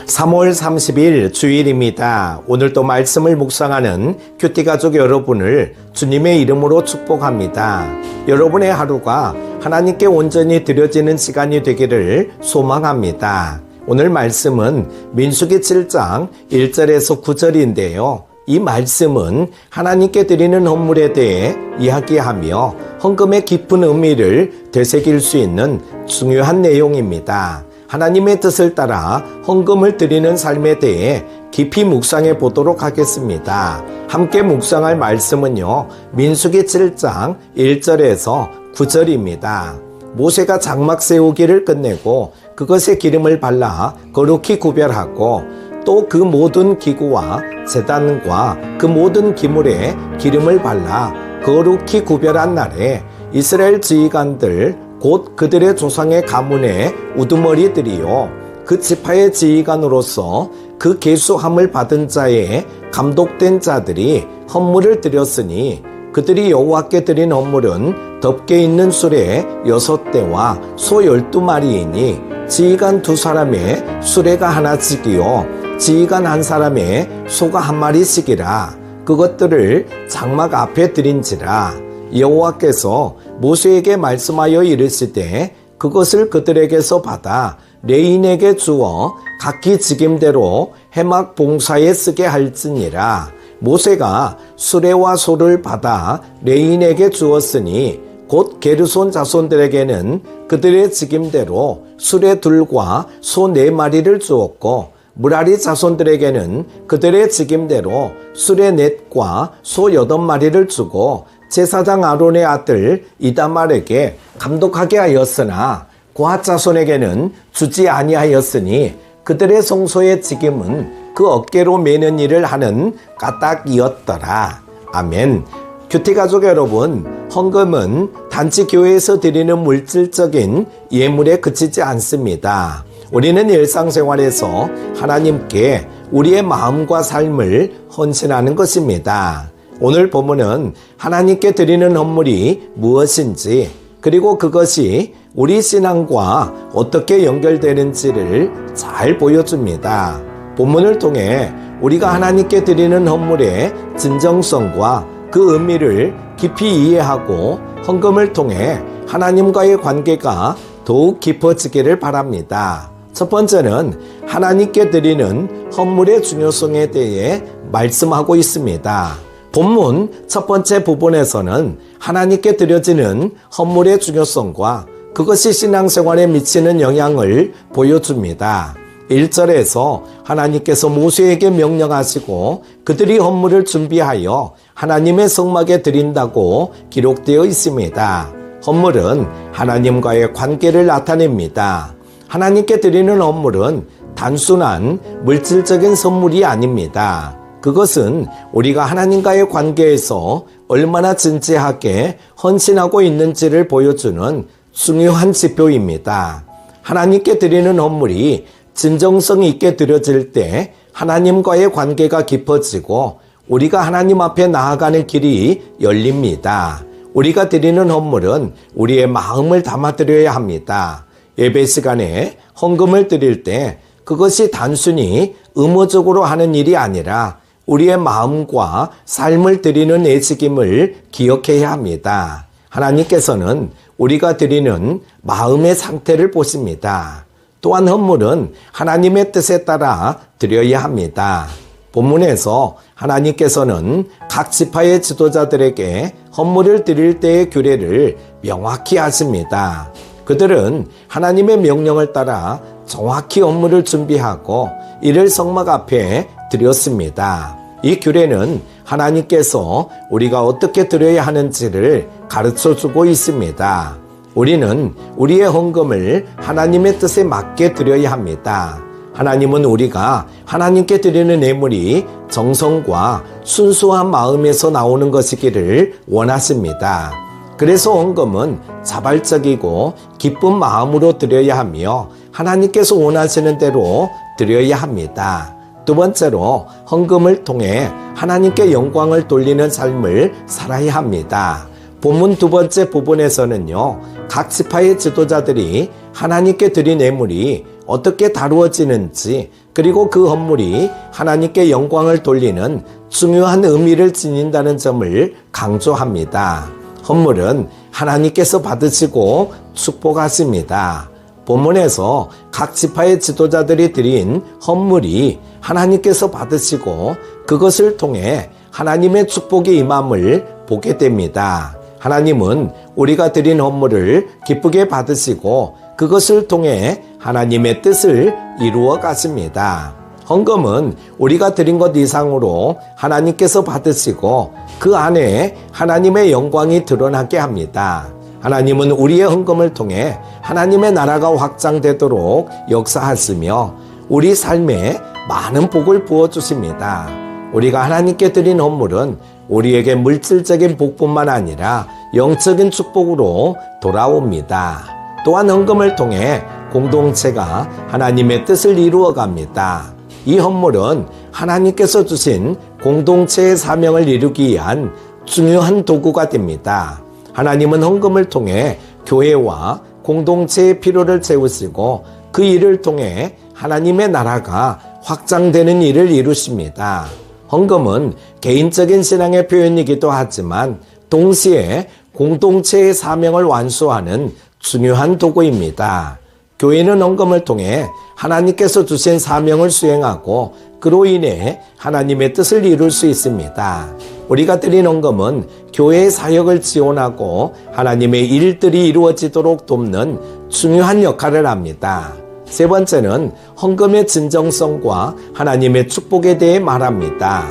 3월 30일 주일입니다. 오늘도 말씀을 묵상하는 큐티 가족 여러분을 주님의 이름으로 축복합니다. 여러분의 하루가 하나님께 온전히 드려지는 시간이 되기를 소망합니다. 오늘 말씀은 민수기 7장 1절에서 9절인데요. 이 말씀은 하나님께 드리는 헌물에 대해 이야기하며 헌금의 깊은 의미를 되새길 수 있는 중요한 내용입니다. 하나님의 뜻을 따라 헌금을 드리는 삶에 대해 깊이 묵상해 보도록 하겠습니다. 함께 묵상할 말씀은요, 민수기 7장 1절에서 9절입니다. 모세가 장막 세우기를 끝내고 그것에 기름을 발라 거룩히 구별하고 또 그 모든 기구와 제단과 그 모든 기물에 기름을 발라 거룩히 구별한 날에 이스라엘 지휘관들 곧 그들의 조상의 가문의 우두머리들이요 그 지파의 지휘관으로서 그 계수함을 받은 자의 감독된 자들이 헌물을 드렸으니 그들이 여호와께 드린 헌물은 덮개 있는 수레 6대와 소 12마리이니 지휘관 2사람의 수레가 하나씩이요 지휘관 1사람의 소가 1마리씩이라. 그것들을 장막 앞에 드린지라. 여호와께서 모세에게 말씀하여 이르시되 그것을 그들에게서 받아 레인에게 주어 각기 직임대로 해막 봉사에 쓰게 할지니라. 모세가 수레와 소를 받아 레인에게 주었으니 곧 게르손 자손들에게는 그들의 직임대로 수레 2과 소 4마리를 주었고 무라리 자손들에게는 그들의 직임대로 수레 4과 소 8마리를 주고 제사장 아론의 아들 이다말에게 감독하게 하였으나 고핫 자손에게는 주지 아니하였으니 그들의 성소의 직임은 그 어깨로 매는 일을 하는 까딱이었더라. 아멘. 큐티 가족 여러분, 헌금은 단지 교회에서 드리는 물질적인 예물에 그치지 않습니다. 우리는 일상생활에서 하나님께 우리의 마음과 삶을 헌신하는 것입니다. 오늘 본문은 하나님께 드리는 헌물이 무엇인지 그리고 그것이 우리 신앙과 어떻게 연결되는지를 잘 보여줍니다. 본문을 통해 우리가 하나님께 드리는 헌물의 진정성과 그 의미를 깊이 이해하고 헌금을 통해 하나님과의 관계가 더욱 깊어지기를 바랍니다. 첫 번째는 하나님께 드리는 헌물의 중요성에 대해 말씀하고 있습니다. 본문 첫 번째 부분에서는 하나님께 드려지는 헌물의 중요성과 그것이 신앙생활에 미치는 영향을 보여줍니다. 1절에서 하나님께서 모세에게 명령하시고 그들이 헌물을 준비하여 하나님의 성막에 드린다고 기록되어 있습니다. 헌물은 하나님과의 관계를 나타냅니다. 하나님께 드리는 헌물은 단순한 물질적인 선물이 아닙니다. 그것은 우리가 하나님과의 관계에서 얼마나 진지하게 헌신하고 있는지를 보여주는 중요한 지표입니다. 하나님께 드리는 헌물이 진정성 있게 드려질 때 하나님과의 관계가 깊어지고 우리가 하나님 앞에 나아가는 길이 열립니다. 우리가 드리는 헌물은 우리의 마음을 담아드려야 합니다. 예배 시간에 헌금을 드릴 때 그것이 단순히 의무적으로 하는 일이 아니라 우리의 마음과 삶을 드리는 애식임을 기억해야 합니다. 하나님께서는 우리가 드리는 마음의 상태를 보십니다. 또한 헌물은 하나님의 뜻에 따라 드려야 합니다. 본문에서 하나님께서는 각 지파의 지도자들에게 헌물을 드릴 때의 규례를 명확히 하십니다. 그들은 하나님의 명령을 따라 정확히 헌물을 준비하고 이를 성막 앞에 드렸습니다. 이 규례는 하나님께서 우리가 어떻게 드려야 하는지를 가르쳐주고 있습니다. 우리는 우리의 헌금을 하나님의 뜻에 맞게 드려야 합니다. 하나님은 우리가 하나님께 드리는 예물이 정성과 순수한 마음에서 나오는 것이기를 원하십니다. 그래서 헌금은 자발적이고 기쁜 마음으로 드려야 하며 하나님께서 원하시는 대로 드려야 합니다. 두 번째로 헌금을 통해 하나님께 영광을 돌리는 삶을 살아야 합니다. 본문 두 번째 부분에서는요, 각 지파의 지도자들이 하나님께 드린 예물이 어떻게 다루어지는지 그리고 그 헌물이 하나님께 영광을 돌리는 중요한 의미를 지닌다는 점을 강조합니다. 헌물은 하나님께서 받으시고 축복하십니다. 본문에서 각 지파의 지도자들이 드린 헌물이 하나님께서 받으시고 그것을 통해 하나님의 축복이 임함을 보게 됩니다. 하나님은 우리가 드린 헌물을 기쁘게 받으시고 그것을 통해 하나님의 뜻을 이루어 가십니다. 헌금은 우리가 드린 것 이상으로 하나님께서 받으시고 그 안에 하나님의 영광이 드러나게 합니다. 하나님은 우리의 헌금을 통해 하나님의 나라가 확장되도록 역사하시며 우리 삶에 많은 복을 부어주십니다. 우리가 하나님께 드린 헌물은 우리에게 물질적인 복뿐만 아니라 영적인 축복으로 돌아옵니다. 또한 헌금을 통해 공동체가 하나님의 뜻을 이루어갑니다. 이 헌물은 하나님께서 주신 공동체의 사명을 이루기 위한 중요한 도구가 됩니다. 하나님은 헌금을 통해 교회와 공동체의 필요를 채우시고 그 일을 통해 하나님의 나라가 확장되는 일을 이루십니다. 헌금은 개인적인 신앙의 표현이기도 하지만 동시에 공동체의 사명을 완수하는 중요한 도구입니다. 교회는 헌금을 통해 하나님께서 주신 사명을 수행하고 그로 인해 하나님의 뜻을 이룰 수 있습니다. 우리가 드린 헌금은 교회의 사역을 지원하고 하나님의 일들이 이루어지도록 돕는 중요한 역할을 합니다. 세 번째는 헌금의 진정성과 하나님의 축복에 대해 말합니다.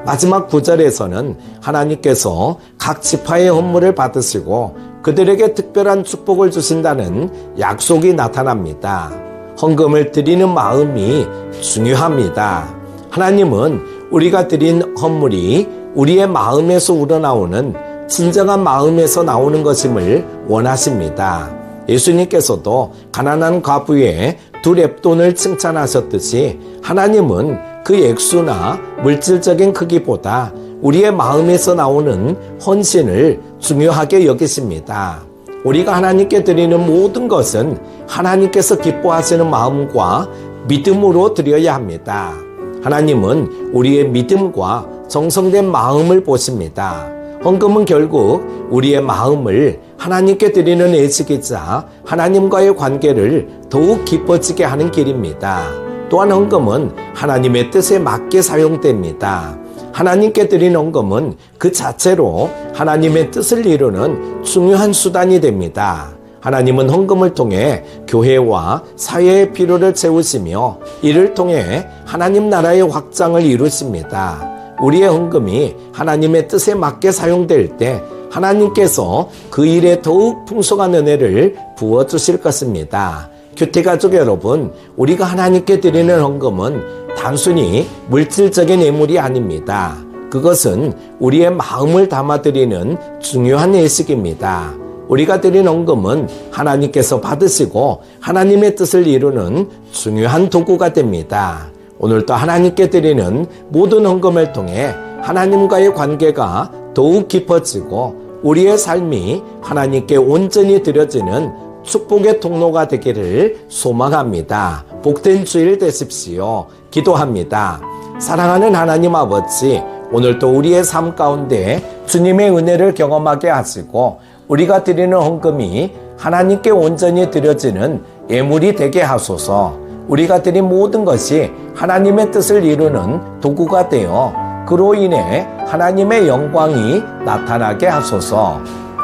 마지막 9절에서는 하나님께서 각 지파의 헌물을 받으시고 그들에게 특별한 축복을 주신다는 약속이 나타납니다. 헌금을 드리는 마음이 중요합니다. 하나님은 우리가 드린 헌물이 우리의 마음에서 우러나오는 진정한 마음에서 나오는 것임을 원하십니다. 예수님께서도 가난한 과부의 2렙돈을 칭찬하셨듯이 하나님은 그 액수나 물질적인 크기보다 우리의 마음에서 나오는 헌신을 중요하게 여기십니다. 우리가 하나님께 드리는 모든 것은 하나님께서 기뻐하시는 마음과 믿음으로 드려야 합니다. 하나님은 우리의 믿음과 정성된 마음을 보십니다. 헌금은 결국 우리의 마음을 하나님께 드리는 애식이자 하나님과의 관계를 더욱 깊어지게 하는 길입니다. 또한 헌금은 하나님의 뜻에 맞게 사용됩니다. 하나님께 드린 헌금은 그 자체로 하나님의 뜻을 이루는 중요한 수단이 됩니다. 하나님은 헌금을 통해 교회와 사회의 필요를 채우시며 이를 통해 하나님 나라의 확장을 이루십니다. 우리의 헌금이 하나님의 뜻에 맞게 사용될 때 하나님께서 그 일에 더욱 풍성한 은혜를 부어주실 것입니다. 큐티가족 여러분, 우리가 하나님께 드리는 헌금은 단순히 물질적인 예물이 아닙니다. 그것은 우리의 마음을 담아드리는 중요한 예식입니다. 우리가 드린 헌금은 하나님께서 받으시고 하나님의 뜻을 이루는 중요한 도구가 됩니다. 오늘도 하나님께 드리는 모든 헌금을 통해 하나님과의 관계가 더욱 깊어지고 우리의 삶이 하나님께 온전히 드려지는 축복의 통로가 되기를 소망합니다. 복된 주일 되십시오. 기도합니다. 사랑하는 하나님 아버지, 오늘도 우리의 삶 가운데 주님의 은혜를 경험하게 하시고 우리가 드리는 헌금이 하나님께 온전히 드려지는 예물이 되게 하소서. 우리가 드린 모든 것이 하나님의 뜻을 이루는 도구가 되어 그로 인해 하나님의 영광이 나타나게 하소서.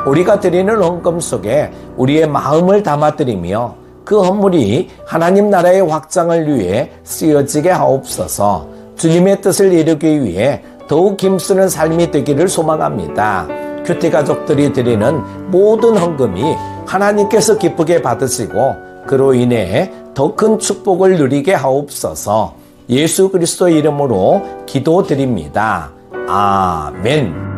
우리가 드리는 헌금 속에 우리의 마음을 담아드리며 그 헌물이 하나님 나라의 확장을 위해 쓰여지게 하옵소서. 주님의 뜻을 이루기 위해 더욱 힘쓰는 삶이 되기를 소망합니다. 큐티 가족들이 드리는 모든 헌금이 하나님께서 기쁘게 받으시고 그로 인해 더 큰 축복을 누리게 하옵소서. 예수 그리스도 이름으로 기도드립니다. 아멘.